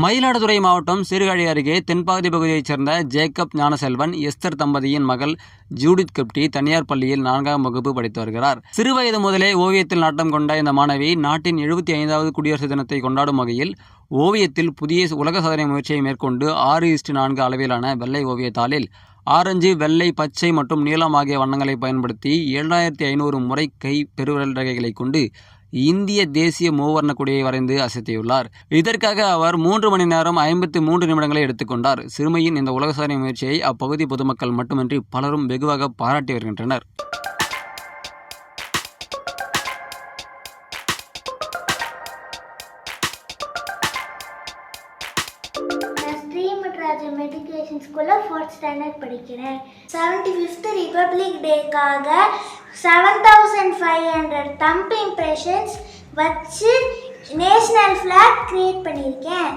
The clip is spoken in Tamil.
மயிலாடுதுறை மாவட்டம் சீர்காழி அருகே தென்பகுதி பகுதியைச் சேர்ந்த ஜேக்கப் ஞானசெல்வன், எஸ்தர் தம்பதியின் மகள் ஜூடித் கிப்டி தனியார் பள்ளியில் 4ஆம் வகுப்பு படித்து வருகிறார். சிறுவயது முதலே ஓவியத்தில் நாட்டம் கொண்ட இந்த மாணவி நாட்டின் 75வது குடியரசு தினத்தை கொண்டாடும் வகையில் ஓவியத்தில் புதிய உலக சாதனை முயற்சியை மேற்கொண்டு 6:4 அளவிலான வெள்ளை ஓவியத்தாளில் ஆரஞ்சு, வெள்ளை, பச்சை மற்றும் நீலம் ஆகிய வண்ணங்களை பயன்படுத்தி 7500 முறை கை பெருவிரல் ரேகைகளை கொண்டு இந்திய தேசிய மூவர்ண கொடியை வரைந்து அசைத்தியுள்ளார். இதற்காக அவர் 3 மணி நேரம் 53 நிமிடங்களை எடுத்துக்கொண்டார். சிறுமியின் இந்த உலக சாதனை முயற்சியை அப்பகுதி பொதுமக்கள் மட்டுமின்றி பலரும் வெகுவாக பாராட்டி வருகின்றனர். மெட்ரிகுலேஷன் ஸ்கூலில் 4th ஸ்டாண்டர்ட் படிக்கிறேன். 75th ரிபப்ளிக் டேக்காக 7500 தம்ப் இம்ப்ரெஷன்ஸ் வச்சு நேஷ்னல் ஃப்ளாக் கிரியேட் பண்ணியிருக்கேன்.